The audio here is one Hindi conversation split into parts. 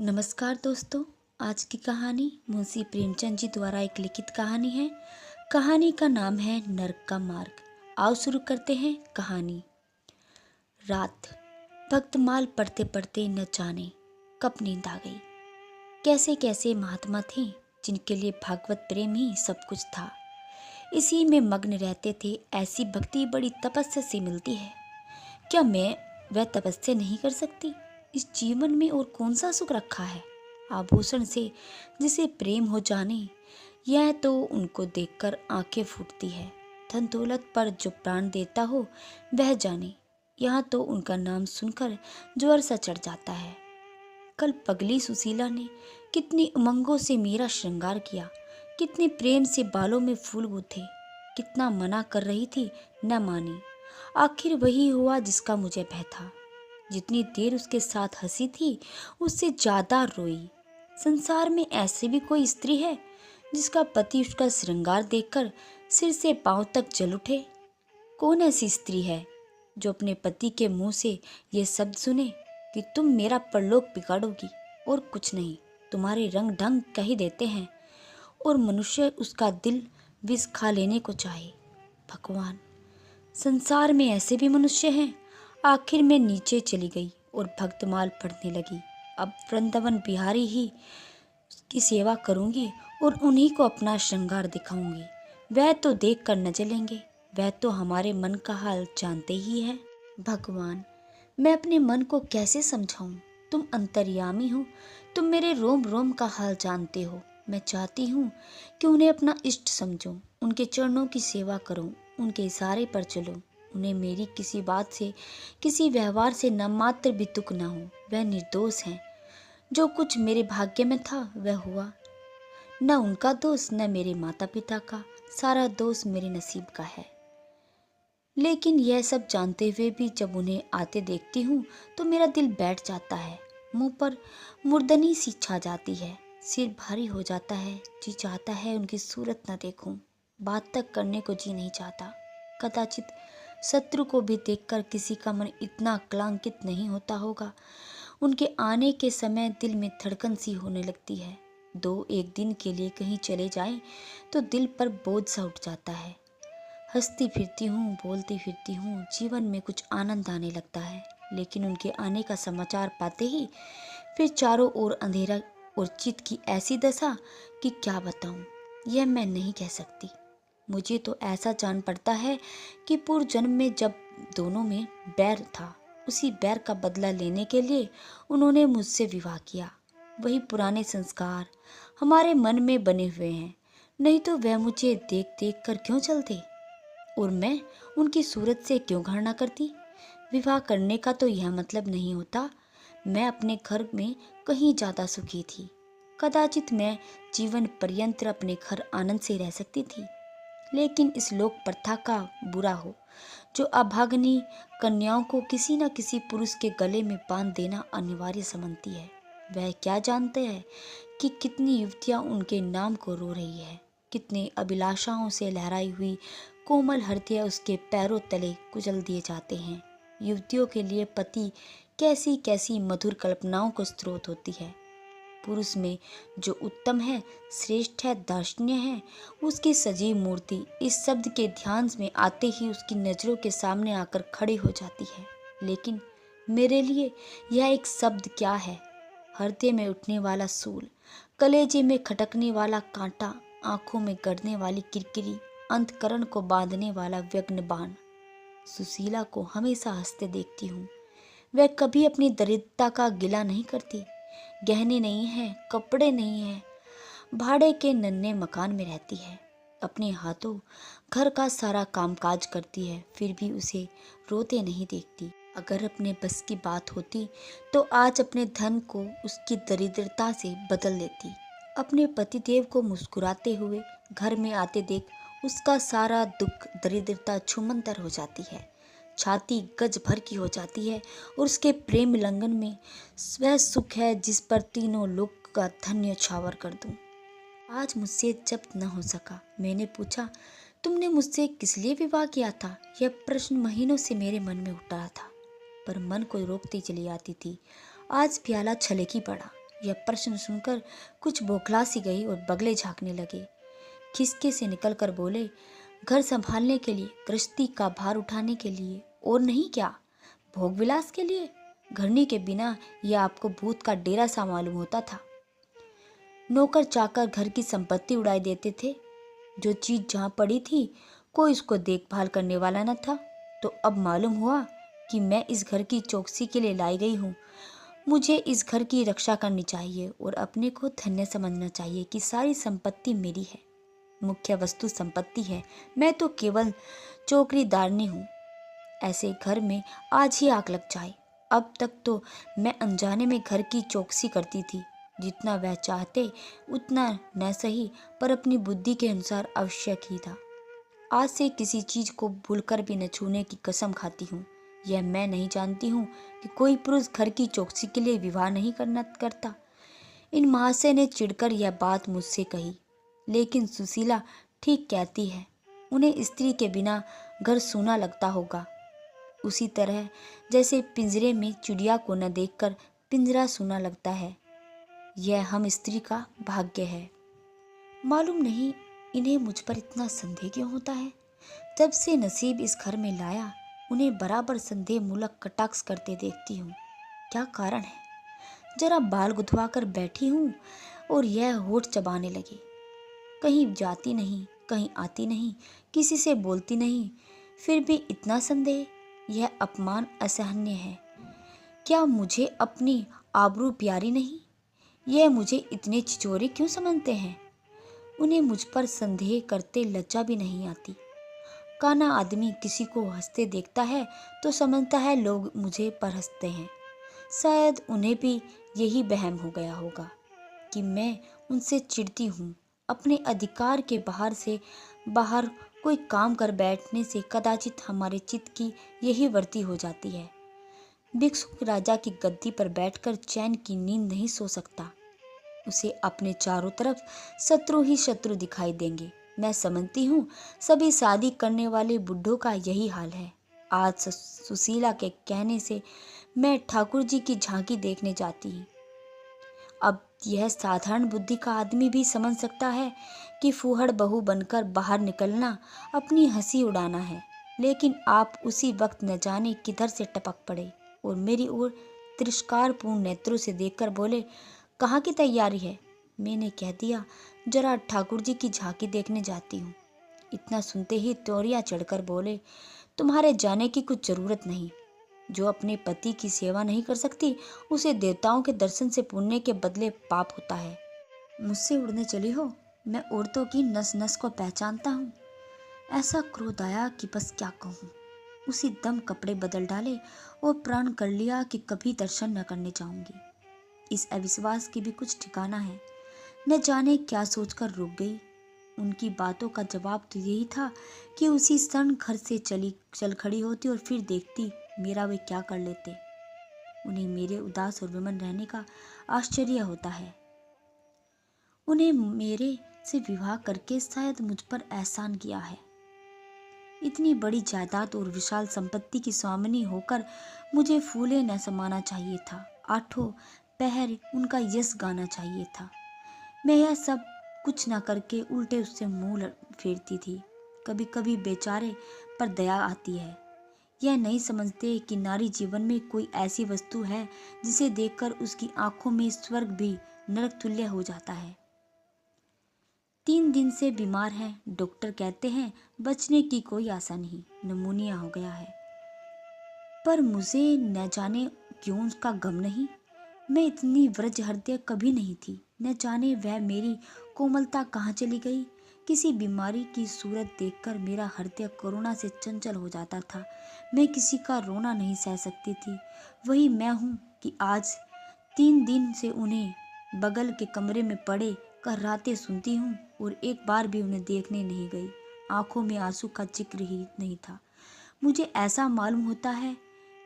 नमस्कार दोस्तों। आज की कहानी मुंशी प्रेमचंद जी द्वारा एक लिखित कहानी है। कहानी का नाम है नर्क का मार्ग। आओ शुरू करते हैं कहानी। रात भक्तमाल पढ़ते पढ़ते न जाने कब नींद आ गई। कैसे कैसे महात्मा थे जिनके लिए भागवत प्रेम ही सब कुछ था। इसी में मग्न रहते थे। ऐसी भक्ति बड़ी तपस्या से मिलती है। क्या मैं वह तपस्या नहीं कर सकती? इस जीवन में और कौन सा सुख रखा है आभूषण से जिसे प्रेम हो जाने। यह तो उनको देखकर आंखें फूटती है। धन दौलत पर जो प्राण देता हो वह जाने। यहाँ तो उनका नाम सुनकर ज्वर सा चढ़ जाता है। कल पगली सुशीला ने कितनी उमंगों से मेरा श्रृंगार किया, कितने प्रेम से बालों में फूल गूंथे। कितना मना कर रही थी, न मानी। आखिर वही हुआ जिसका मुझे भय था। जितनी देर उसके साथ हंसी थी उससे ज्यादा रोई। संसार में ऐसी भी कोई स्त्री है जिसका पति उसका श्रृंगार देखकर सिर से पांव तक जल उठे? कौन ऐसी स्त्री है जो अपने पति के मुंह से ये शब्द सुने कि तुम मेरा परलोक बिगाड़ोगी और कुछ नहीं, तुम्हारे रंग ढंग कह ही देते हैं, और मनुष्य उसका दिल विष खा लेने को चाहे। भगवान, संसार में ऐसे भी मनुष्य हैं। आखिर मैं नीचे चली गई और भक्तमाल पढ़ने लगी। अब वृंदावन बिहारी ही की सेवा करूंगी और उन्हीं को अपना श्रृंगार दिखाऊंगी। वह तो देख कर न जलेंगे, वह तो हमारे मन का हाल जानते ही है। भगवान, मैं अपने मन को कैसे समझाऊं? तुम अंतर्यामी हो, तुम मेरे रोम रोम का हाल जानते हो। मैं चाहती हूँ कि उन्हें अपना इष्ट समझूं, उनके चरणों की सेवा करूं, उनके इशारे पर चलूं। उन्हें मेरी किसी बात से, किसी व्यवहार से न मात्र भी दुख न हो। वह निर्दोष हैं। जो कुछ मेरे भाग्य में था वह हुआ। न उनका दोष न मेरे माता पिता का, सारा दोष मेरे नसीब का है। लेकिन यह सब जानते हुए भी जब उन्हें आते देखती हूँ तो मेरा दिल बैठ जाता है। मुंह पर मुर्दनी सी छा जाती है, सिर भारी हो जाता है। जी चाहता है उनकी सूरत न देखूं, बात तक करने को जी नहीं चाहता। कदाचित शत्रु को भी देखकर किसी का मन इतना कलंकित नहीं होता होगा। उनके आने के समय दिल में धड़कन सी होने लगती है। एक दिन के लिए कहीं चले जाएं तो दिल पर बोझ सा उठ जाता है। हंसती फिरती हूँ, बोलती फिरती हूँ, जीवन में कुछ आनंद आने लगता है। लेकिन उनके आने का समाचार पाते ही फिर चारों ओर अंधेरा और चित्त की ऐसी दशा कि क्या बताऊं। यह मैं नहीं कह सकती। मुझे तो ऐसा जान पड़ता है कि पूर्व जन्म में जब दोनों में बैर था, उसी बैर का बदला लेने के लिए उन्होंने मुझसे विवाह किया। वही पुराने संस्कार हमारे मन में बने हुए हैं, नहीं तो वह मुझे देख देख कर क्यों चलते और मैं उनकी सूरत से क्यों घृणा करती। विवाह करने का तो यह मतलब नहीं होता मैं अपने घर में कहीं ज्यादा सुखी थी। कदाचित मैं जीवन पर्यंत अपने घर आनंद से रह सकती थी। लेकिन इस लोक प्रथा का बुरा हो जो अभागनी कन्याओं को किसी न किसी पुरुष के गले में बांध देना अनिवार्य समझती है। वह क्या जानते हैं कि कितनी युवतियां उनके नाम को रो रही है, कितने अभिलाषाओं से लहराई हुई कोमल हृदय उसके पैरों तले कुचल दिए जाते हैं। युवतियों के लिए पति कैसी कैसी मधुर कल्पनाओं को स्रोत होती है। पुरुष में जो उत्तम है, श्रेष्ठ है, दार्शनीय है, उसकी सजीव मूर्ति इस शब्द के ध्यान में आते ही उसकी नजरों के सामने आकर खड़ी हो जाती है। लेकिन मेरे लिए यह एक शब्द क्या है? हृदय में उठने वाला सूल, कलेजे में खटकने वाला कांटा, आंखों में गड़ने वाली किरकिरी, अंतकरण को बांधने वाला व्यग्र बाण। सुशीला को हमेशा हंसते देखती हूँ। वह कभी अपनी दरिद्रता का गिला नहीं करती। गहने नहीं है, कपड़े नहीं है, भाड़े के नन्हे मकान में रहती है। अपने हाथों घर का सारा कामकाज करती है, फिर भी उसे रोते नहीं देखती। अगर अपने बस की बात होती तो आज अपने धन को उसकी दरिद्रता से बदल लेती। अपने पतिदेव को मुस्कुराते हुए घर में आते देख उसका सारा दुख दरिद्रता छूमंतर हो जाती है, छाती गज भर की हो जाती है, और उसके प्रेम लंगन में वह सुख है जिस पर तीनों लोक का धन्य छावर कर दूं। आज मुझसे जब्त न हो सका। मैंने पूछा, तुमने मुझसे किस लिए विवाह किया था? यह प्रश्न महीनों से मेरे मन में उठ रहा था, पर मन को रोकती चली आती थी। आज प्याला छलक ही पड़ा। यह प्रश्न सुनकर कुछ बौखला सी गई और बगले झाँकने लगे। खिसके से निकलकर बोले, घर संभालने के लिए, गृहस्थी का भार उठाने के लिए, और नहीं क्या, भोग विलास के लिए। घरनी के बिना यह आपको भूत का डेरा सा मालूम होता था। नौकर चाकर घर की संपत्ति उड़ाई देते थे। जो चीज जहाँ पड़ी थी कोई उसको देखभाल करने वाला न था। तो अब मालूम हुआ कि मैं इस घर की चौकसी के लिए लाई गई हूँ। मुझे इस घर की रक्षा करनी चाहिए और अपने को धन्य समझना चाहिए कि सारी संपत्ति मेरी है। मुख्य वस्तु संपत्ति है, मैं तो केवल चौकीदारनी हूँ। ऐसे घर में आज ही आग लग जाए। अब तक तो मैं अनजाने में घर की चौकसी करती थी। जितना वह चाहते उतना न सही, पर अपनी बुद्धि के अनुसार आवश्यक ही था। आज से किसी चीज को भूलकर भी न छूने की कसम खाती हूँ। यह मैं नहीं जानती हूँ कि कोई पुरुष घर की चौकसी के लिए विवाह नहीं करता। इन महाशय ने चिढ़कर यह बात मुझसे कही, लेकिन सुशीला ठीक कहती है। उन्हें स्त्री के बिना घर सूना लगता होगा, उसी तरह जैसे पिंजरे में चिड़िया को न देखकर पिंजरा सूना लगता है। यह हम स्त्री का भाग्य है। मालूम नहीं इन्हें मुझ पर इतना संदेह क्यों होता है। जब से नसीब इस घर में लाया, उन्हें बराबर संदेह मूलक कटाक्ष करते देखती हूँ। क्या कारण है? जरा बाल गुथवा कर बैठी हूँ और यह होठ चबाने लगी। कहीं जाती नहीं, कहीं आती नहीं, किसी से बोलती नहीं, फिर भी इतना संदेह। यह अपमान असहनीय है। क्या मुझे अपनी आबरू प्यारी नहीं? यह मुझे इतने छिछोरे क्यों समझते हैं? उन्हें मुझ पर संदेह करते लज्जा भी नहीं आती। काना आदमी किसी को हंसते देखता है तो समझता है लोग मुझे पर हंसते हैं। शायद उन्हें भी यही वहम हो गया होगा कि मैं उनसे चिढ़ती हूँ। अपने अधिकार के बाहर कोई काम कर बैठने से कदाचित हमारे चित्त की यही वृत्ति हो जाती है। भिक्षुक राजा की गद्दी पर बैठकर चैन की नींद नहीं सो सकता। उसे अपने चारों तरफ शत्रु ही शत्रु दिखाई देंगे। मैं समझती हूँ सभी शादी करने वाले बुढ़ों का यही हाल है। आज सुशीला के कहने से मैं ठाकुर जी की झांकी देखने जाती हूँ। अब यह साधारण बुद्धि का आदमी भी समझ सकता है कि फूहड़ बहू बनकर बाहर निकलना अपनी हंसी उड़ाना है, लेकिन आप उसी वक्त न जाने किधर से टपक पड़े और मेरी ओर तिरस्कारपूर्ण नेत्रों से देखकर बोले, कहाँ की तैयारी है? मैंने कह दिया, जरा ठाकुर जी की झांकी देखने जाती हूँ। इतना सुनते ही तौरिया चढ़कर बोले, तुम्हारे जाने की कुछ जरूरत नहीं। जो अपने पति की सेवा नहीं कर सकती उसे देवताओं के दर्शन से पुण्य के बदले पाप होता है। मुझसे उड़ने चली हो? मैं औरतों की नस नस को पहचानता हूँ। ऐसा क्रोध आया कि बस क्या कहूँ। उसी दम कपड़े बदल डाले और प्रण कर लिया कि कभी दर्शन न करने जाऊंगी। इस अविश्वास की भी कुछ ठिकाना है। न जाने क्या सोचकर रुक गई। उनकी बातों का जवाब तो यही था कि उसी क्षण घर से चल खड़ी होती और फिर देखती मेरा वे क्या कर लेते। उन्हें मेरे उदास और विमन रहने का आश्चर्य होता है। उन्हें मेरे से विवाह करके शायद मुझ पर एहसान किया है। इतनी बड़ी जायदाद और विशाल संपत्ति की स्वामिनी होकर मुझे फूले न समाना चाहिए था। आठों पहर उनका यश गाना चाहिए था। मैं यह सब कुछ न करके उल्टे उससे मुंह फेरती थी। कभी कभी बेचारे पर दया आती है। यह नहीं समझते कि नारी जीवन में कोई ऐसी वस्तु है जिसे देखकर उसकी आंखों में स्वर्ग भी नरक तुल्य हो जाता है। 3 दिन से बीमार है। डॉक्टर कहते हैं बचने की कोई आशा नहीं, निमोनिया हो गया है। पर मुझे न जाने क्यों उसका गम नहीं। मैं इतनी व्रज हृदय कभी नहीं थी। न जाने वह मेरी कोमलता कहाँ चली गई। किसी बीमारी की सूरत देखकर मेरा हृदय करुणा से चंचल हो जाता था। मैं किसी का रोना नहीं सह सकती थी। वही मैं हूँ कि आज 3 दिन से उन्हें बगल के कमरे में पड़े कर रातें सुनती हूँ और एक बार भी उन्हें देखने नहीं गई। आंखों में आंसू का जिक्र ही नहीं था। मुझे ऐसा मालूम होता है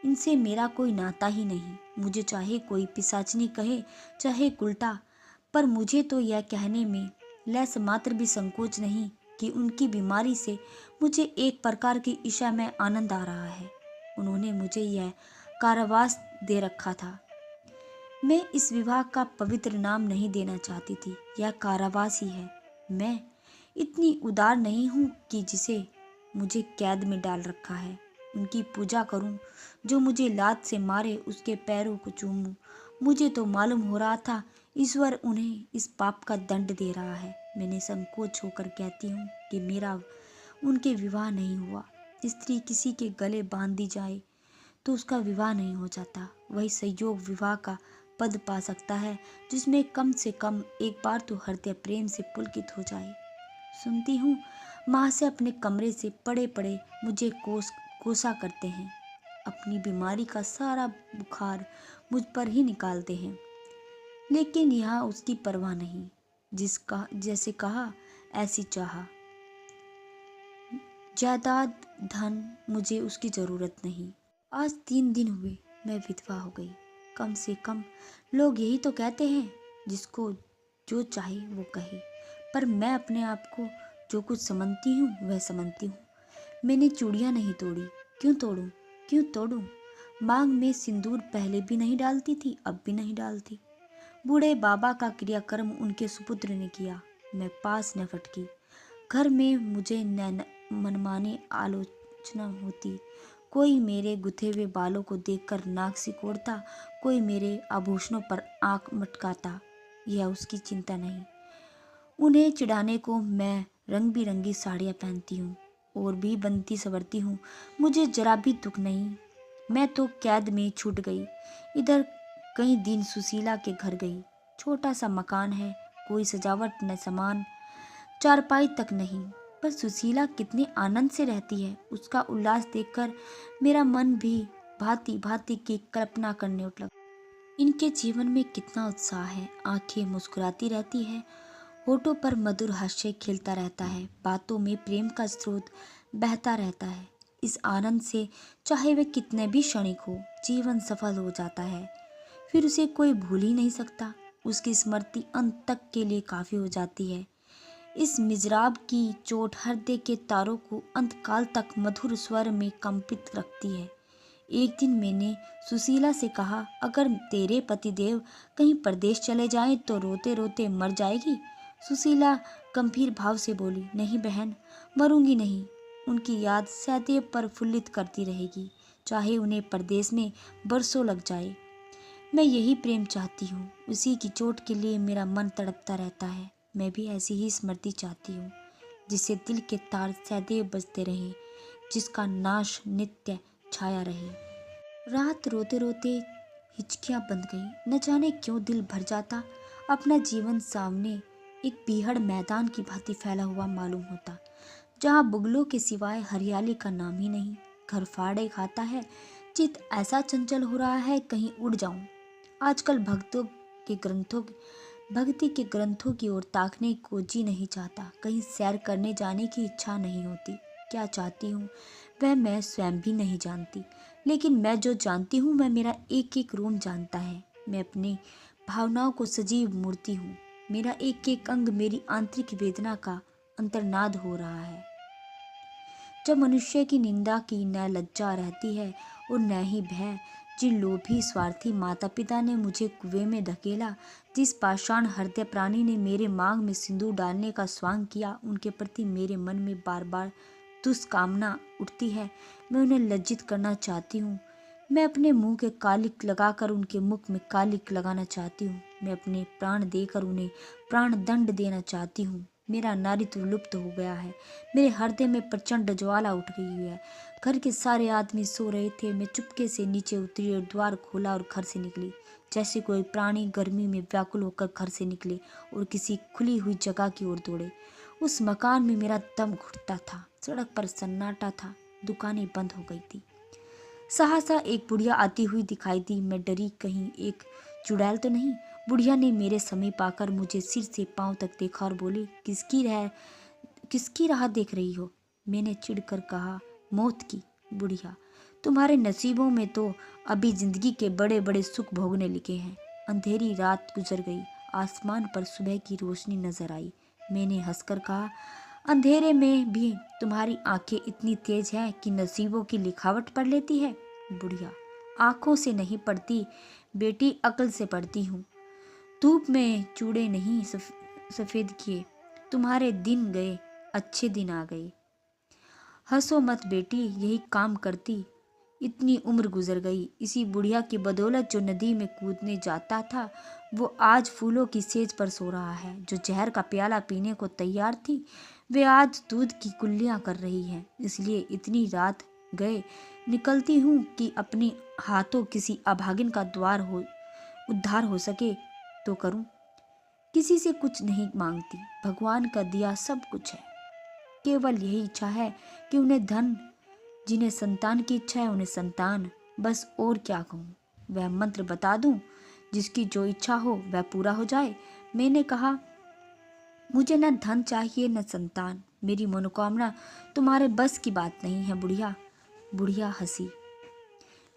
इनसे मेरा कोई नाता ही नहीं। मुझे चाहे कोई पिशाचनी कहे चाहे उल्टा, पर मुझे तो यह कहने में लैस मात्र भी संकोच नहीं कि उनकी बीमारी से मुझे एक प्रकार की ईर्ष्या में आनंद आ रहा है। उन्होंने मुझे यह कारावास दे रखा था। मैं इस विवाह का पवित्र नाम नहीं देना चाहती थी, यह कारावास ही है। मैं इतनी उदार नहीं हूँ कि जिसे मुझे कैद में डाल रखा है उनकी पूजा करूं, जो मुझे लात से मारे उसके पैरों को चूमूं। मुझे तो मालूम हो रहा था ईश्वर उन्हें इस पाप का दंड दे रहा है। मैंने संकोच होकर कहती हूँ कि मेरा उनके विवाह नहीं हुआ। स्त्री किसी के गले बांध दी जाए तो उसका विवाह नहीं हो जाता, वही संयोग विवाह का पद पा सकता है जिसमें कम से कम एक बार तो हृदय प्रेम से पुलकित हो जाए। सुनती हूँ माँ से अपने कमरे से पड़े पड़े मुझे कोसा करते हैं, अपनी बीमारी का सारा बुखार मुझ पर ही निकालते हैं। लेकिन यहाँ उसकी परवाह नहीं, जिसका जैसे कहा ऐसी चाहा। जायदाद धन मुझे उसकी जरूरत नहीं। आज 3 दिन हुए मैं विधवा हो गई। कम से कम लोग यही तो कहते हैं, जिसको जो चाहे वो कहे, पर मैं अपने आप को जो कुछ समझती हूँ वह समझती हूँ। मैंने चूड़ियाँ नहीं तोड़ी। क्यों तोड़ूं? क्यों तोड़ूं? मांग में सिंदूर पहले भी नहीं डालती थी, अब भी नहीं डालती। बूढ़े बाबा का क्रियाकर्म उनके सुपुत्र ने किया, मैं पास न फटकी। घर में मुझे मनमानी आलोचना होती। कोई मेरे गुथे हुए बालों को देखकर नाक सिकोड़ता, कोई मेरे आभूषणों पर आंख मटकाता। यह उसकी चिंता नहीं। उन्हें चिढ़ाने को मैं रंग बिरंगी साड़ियाँ पहनती हूँ और भी बनती संवरती हूँ। मुझे जरा भी दुख नहीं। मैं तो कैद में छूट गई। इधर कई दिन सुशीला के घर गई। छोटा सा मकान है, कोई सजावट न सामान, चारपाई तक नहीं, पर सुशीला कितने आनंद से रहती है। उसका उल्लास देखकर मेरा मन भी भांति भांति की कल्पना करने उठ लगा। इनके जीवन में कितना उत्साह है, आंखें मुस्कुराती रहती है, होठों पर मधुर हास्य खिलता रहता है, बातों में प्रेम का स्रोत बहता रहता है। इस आनंद से चाहे वे कितने भी क्षणिक हो, जीवन सफल हो जाता है। फिर उसे कोई भूल ही नहीं सकता। उसकी स्मृति अंत तक के लिए काफी हो जाती है। इस मिजराब की चोट हृदय के तारों को अंतकाल तक मधुर स्वर में कंपित रखती है। एक दिन मैंने सुशीला से कहा, अगर तेरे पतिदेव कहीं परदेश चले जाएं तो रोते रोते मर जाएगी। सुशीला गंभीर भाव से बोली, नहीं बहन, मरूंगी नहीं। उनकी याद सदैव प्रफुल्लित करती रहेगी, चाहे उन्हें परदेश में बरसों लग जाए। मैं यही प्रेम चाहती हूँ। उसी की चोट के लिए मेरा मन तड़पता रहता है। मैं भी ऐसी ही स्मृति चाहती हूँ, जिससे दिल के तार सदैव बजते रहें, जिसका नाश नित्य छाया रहे। रात रोते रोते हिचकियाँ बंध गई। न जाने क्यों दिल भर जाता। अपना जीवन सामने एक बीहड़ मैदान की भांति फैला हुआ मालूम होता, जहाँ बुगलों के सिवाय हरियाली का नाम ही नहीं। घर फाड़े खाता है, चित ऐसा चंचल हो रहा है कहीं उड़ जाऊं। आजकल भक्ति के ग्रंथों की ओर ताकने को जी नहीं चाहता, कहीं सैर करने जाने की इच्छा नहीं होती। क्या चाहती हूँ वह मैं स्वयं भी नहीं जानती, लेकिन मैं जो जानती हूँ वह मेरा एक एक रोम जानता है। मैं अपनी भावनाओं को सजीव मूर्ति हूँ। मेरा एक एक अंग मेरी आंतरिक वेदना का अंतर्नाद हो रहा है। जब मनुष्य की निंदा की न लज्जा रहती है और न ही भय, जिन लोभी स्वार्थी माता पिता ने मुझे कुएं में धकेला, जिस पाषाण हृदय प्राणी ने मेरे मांग में सिंदूर डालने का स्वांग किया, उनके प्रति मेरे मन में बार बार दुष्कामना उठती है। मैं उन्हें लज्जित करना चाहती हूँ। मैं अपने मुंह के कालिक लगाकर उनके मुख में कालिक लगाना चाहती हूँ। मैं अपने प्राण देकर उन्हें प्राण दंड देना चाहती हूँ। मेरा नारीत्व लुप्त हो गया है। मेरे हृदय में प्रचंड ज्वाला उठ गई है। घर के सारे आदमी सो रहे थे। मैं चुपके से नीचे उतरी और द्वार खोला और घर से निकली, जैसे कोई प्राणी गर्मी में व्याकुल होकर घर से निकले और किसी खुली हुई जगह की ओर दौड़े। उस मकान में मेरा दम घुटता था। सड़क पर सन्नाटा था, दुकानें बंद हो गई थी। सहसा एक बुढ़िया आती हुई दिखाई दी। मैं डरी, कहीं एक चुड़ैल तो नहीं। बुढ़िया ने मेरे समीप आकर मुझे सिर से पांव तक देखा और बोली, किसकी राह देख रही हो? मैंने चिढ़कर कहा, मौत की। बुढ़िया, तुम्हारे नसीबों में तो अभी जिंदगी के बड़े बड़े सुख भोगने लिखे हैं। अंधेरी रात गुजर गई, आसमान पर सुबह की रोशनी नजर आई। मैंने हंसकर कहा, अंधेरे में भी तुम्हारी आंखें इतनी तेज हैं कि नसीबों की लिखावट पढ़ लेती है। बुढ़िया, आंखों से नहीं पढ़ती बेटी, अक्ल से पढ़ती हूँ। धूप में चूड़े नहीं सफ़ेद किए, तुम्हारे दिन गए, अच्छे दिन आ गए। हंसो मत बेटी, यही काम करती, इतनी उम्र गुजर गई। इसी बुढ़िया की बदौलत जो नदी में कूदने जाता था, वो आज फूलों की सेज पर सो रहा है। जो जहर का प्याला पीने को तैयार थी, वे आज दूध की कुल्लियां कर रही है। इसलिए इतनी रात गए निकलती हूँ कि अपने हाथों किसी अभागिन का उद्धार हो सके तो करूं। किसी से कुछ नहीं मांगती, भगवान का दिया सब कुछ है। केवल यही इच्छा है कि उन्हें धन, जिन्हें संतान की इच्छा है उन्हें संतान, बस और क्या कहूँ। वह मंत्र बता दूं, जिसकी जो इच्छा हो वह पूरा हो जाए। मैंने कहा, मुझे न धन चाहिए न संतान, मेरी मनोकामना तुम्हारे बस की बात नहीं है बुढ़िया। बुढ़िया हंसी।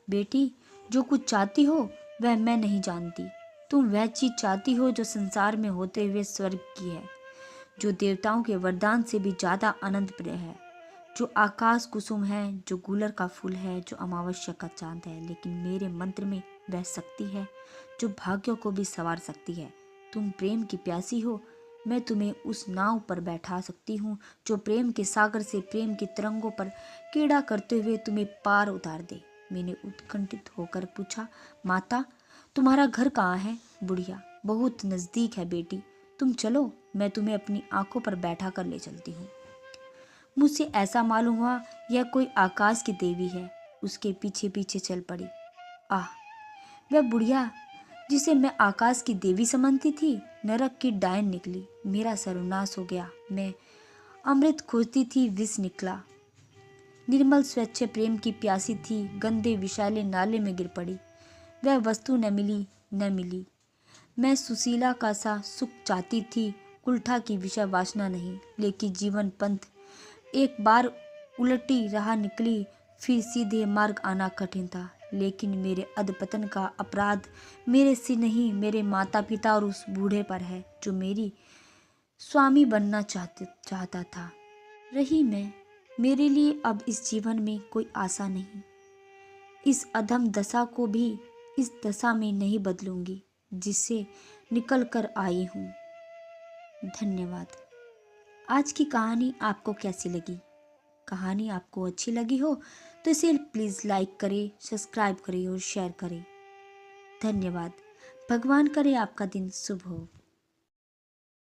बेटी, जो कुछ चाहती हो वह मैं नहीं जानती। तुम वह चीज चाहती हो जो संसार में होते हुए स्वर्ग की है, जो देवताओं के वरदान से भी ज्यादा आनंद प्रिय है, जो आकाश कुसुम है, जो गूलर का फूल है, जो अमावस्या का चांद है। लेकिन मेरे मंत्र में वह शक्ति है जो भाग्यों को भी संवार सकती है। तुम प्रेम की प्यासी हो, मैं तुम्हें उस नाव पर बैठा सकती हूँ जो प्रेम के सागर से प्रेम की तरंगों पर कीड़ा करते हुए तुम्हें पार उतार दे। मैंने उत्कंठित होकर पूछा, माता, तुम्हारा घर कहाँ है? बुढ़िया, बहुत नजदीक है बेटी, तुम चलो, मैं तुम्हें अपनी आंखों पर बैठा कर ले चलती हूँ। मुझसे ऐसा मालूम हुआ यह कोई आकाश की देवी है। उसके पीछे पीछे चल पड़ी। आह, वह बुढ़िया जिसे मैं आकाश की देवी समझती थी, नरक की डायन निकली। मेरा सर्वनाश हो गया। मैं अमृत खोजती थी, विष निकला। निर्मल स्वच्छ प्रेम की प्यासी थी, गंदे विशाले नाले में गिर पड़ी। वह वस्तु न मिली न मिली। मैं सुशीला का सा सुख चाहती थी, कुल्ठा की विषय वासना नहीं। लेकिन जीवन पंथ एक बार उलटी राह निकली, फिर सीधे मार्ग आना कठिन था। लेकिन मेरे अधपतन का अपराध मेरे से नहीं, मेरे माता पिता और उस बूढ़े पर है जो मेरी स्वामी बनना चाहता था। रही मैं, मेरे लिए अब इस जीवन में कोई आशा नहीं। इस अधम दशा को भी इस दशा में नहीं बदलूंगी जिससे निकल कर आई हूँ। धन्यवाद। आज की कहानी आपको कैसी लगी? कहानी आपको अच्छी लगी हो तो इसे प्लीज़ लाइक करें, सब्सक्राइब करें और शेयर करें। धन्यवाद। भगवान करे आपका दिन शुभ हो।